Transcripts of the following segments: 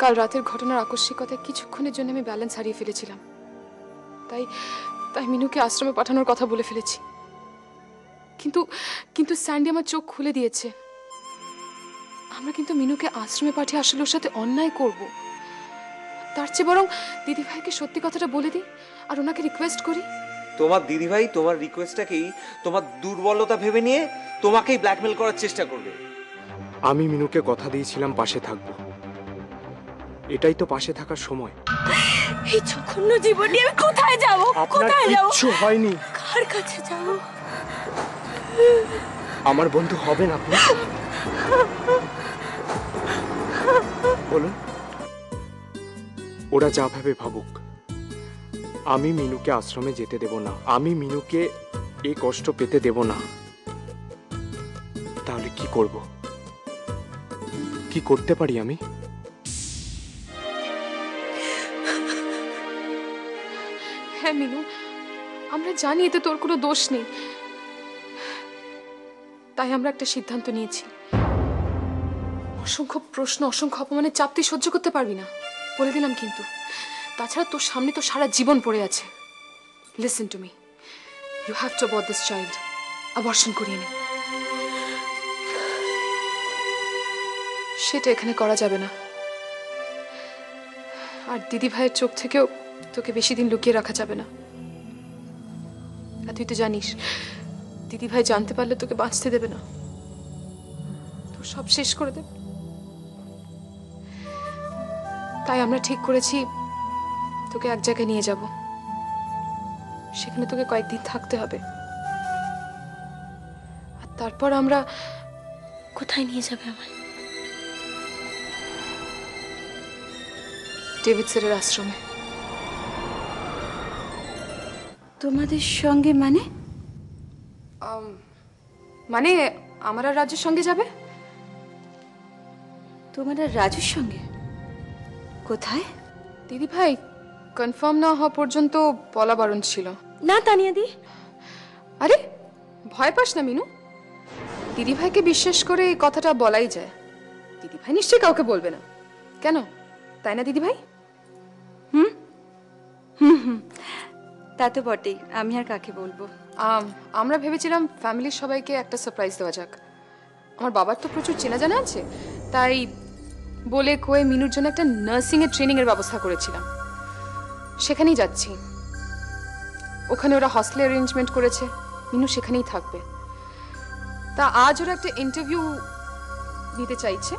কাল রাতের ঘটনার আকস্মিকতায় কিছুক্ষণের জন্য আমি ব্যালেন্স হারিয়ে ফেলেছিলাম। তাই তাই মিনুকে আশ্রমে পাঠানোর কথা বলে ফেলেছি। কিন্তু কিন্তু স্যান্ডি আমার চোখ খুলে দিয়েছে। আমরা কিন্তু মিনুকে আশ্রমে পাঠিয়ে আসলে ওর সাথে অন্যায় করব। তার চেয়ে বরং দিদিভাইকে সত্যি কথাটা বলে দিই আর ওনাকে রিকোয়েস্ট করি। তোমার দিদিভাই তোমার রিকোয়েস্টটাকেই তোমার দুর্বলতা ভেবে নিয়ে তোমাকেই ব্ল্যাকমেল করার চেষ্টা করবে। আমি মিনুকে কথা দিয়েছিলাম পাশে থাকবো, এটাই তো পাশে থাকার সময়। এই জঘন্য জীবন নিয়ে আমি কোথায় যাব? কোথায় যাব? কিচ্ছু হয়নি। কার কাছে যাব? আমার বন্ধু হবেন আপনি? বলুন। ওরা যা ভাবে ভাবুক, আমি মিনুকে আশ্রমে যেতে দেব না। আমি মিনুকে এই কষ্ট পেতে দেব না। তাহলে কি করব? কি করতে পারি আমি? হ্যাঁ মিনু, আমরা জানি এতে তোর কোনো দোষ নেই, তাই আমরা একটা সিদ্ধান্ত নিয়েছি। অসংখ্য প্রশ্ন, অসংখ্য অপমানের চাপ তুই সহ্য করতে পারবি না, বলে দিলাম। কিন্তু তাছাড়া তোর সামনে তো সারা জীবন পড়ে আছে। Listen to me, you have to abort this child. Abortion করিয়ে নে। সেটা এখানে করা যাবে না। আর দিদি ভাইয়ের চোখ থেকেও তোকে বেশি দিন লুকিয়ে রাখা যাবে না। আর তুই তো জানিস, দিদি ভাই জানতে পারলে তোকে বাঁচতে দেবে না, তোর সব শেষ করে দেবে। তাই আমরা ঠিক করেছি তোকে এক জায়গায় নিয়ে যাব। সেখানে তোকে কয়েকদিন থাকতে হবে। আর তারপর আমরা... কোথায় নিয়ে যাবে আমায়? ডেভিড স্যারের আশ্রমে। তোমাদের সঙ্গে মানে? মানে আমার আর রাজুর সঙ্গে যাবে। তোমার আর রাজুর সঙ্গে? কোথায়? দিদি ভাই কনফার্ম না হওয়া পর্যন্ত বলা বারণ ছিল। না তানিয়াদি। আরে ভয় পাস না মিনু, দিদি ভাইকে বিশ্বাস করে এই কথাটা বলাই যায়। দিদি ভাই নিশ্চয়ই কাউকে বলবে না, কেন তাই না দিদি ভাই? হুম হুম হুম, তা তো বটেই। আমি আর কাকে বলবো? আমরা ভেবেছিলাম ফ্যামিলির সবাইকে একটা সারপ্রাইজ দেওয়া যাক। আমার বাবার তো প্রচুর চেনা জানা আছে, তাই বলে কয়ে মিনুর জন্য একটা নার্সিং এর ট্রেনিং এর ব্যবস্থা করেছিলাম। সেখানেই যাচ্ছি। ওখানে ওরা হস্টেল অ্যারেঞ্জমেন্ট করেছে, মিনু সেখানেই থাকবে। তা আজ ওরা একটা ইন্টারভিউ নিতে চাইছে।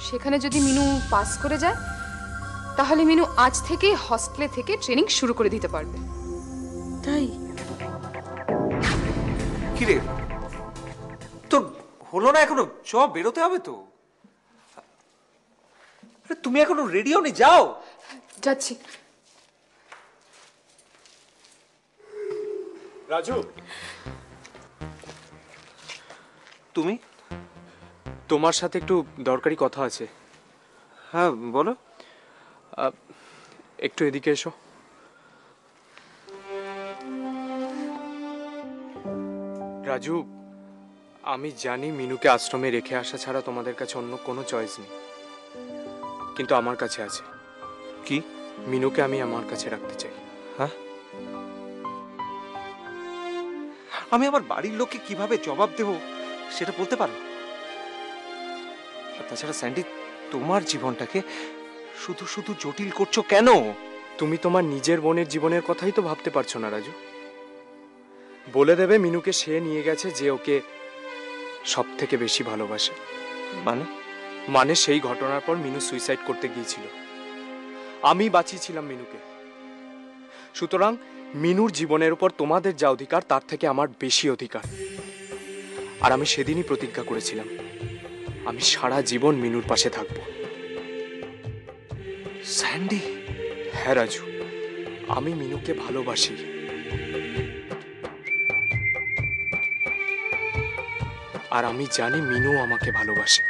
সেখানে যদি মিনু পাস করে যায় তাহলে মিনু আজ থেকেই হস্টেলে থেকে ট্রেনিং শুরু করে দিতে পারবে। তাই? কিরে তোর হলো না এখনো? সব বেরোতে হবে তো। তুমি এখনো রেডি হওনি? যাও। যাচ্ছি। রাজু, তুমি? তোমার সাথে একটু দরকারি কথা আছে। হ্যাঁ বলো। একটু এদিকে এসো। রাজু, আমি জানি মিনুকে আশ্রমে রেখে আসা ছাড়া তোমাদের কাছে অন্য কোনো চয়েস নেই, কিন্তু আমার কাছে আছে। কি? মিনুকে আমি আমার কাছে রাখতে চাই। হ্যাঁ? আমি আমার বাড়ির লোককে কিভাবে জবাব দেব সেটা বলতে পারো? আর তাছাড়া স্যান্ডি, তোমার জীবনটাকে শুধু শুধু জটিল করছো কেন? তুমি তোমার নিজের বোনের জীবনের কথাই তো ভাবতে পারছো না রাজু। বলে দেবে মিনুকে সে নিয়ে গেছে যে ওকে সব থেকে বেশি ভালোবাসে। মানে সেই ঘটনার পর মিনু সুইসাইড করতে গিয়েছিল। আমি বাঁচিয়েছিলাম মিনুকে। সুতরাং মিনুর জীবনের উপর তোমাদের যা অধিকার তার থেকে আমার বেশি অধিকার। আর আমি সেদিনই প্রতিজ্ঞা করেছিলাম আমি সারা জীবন মিনুর পাশে থাকবো। স্যান্ডি? হ্যাঁ রাজু, আমি মিনুকে ভালোবাসি। আর আমি জানি মিনু আমাকে ভালোবাসে।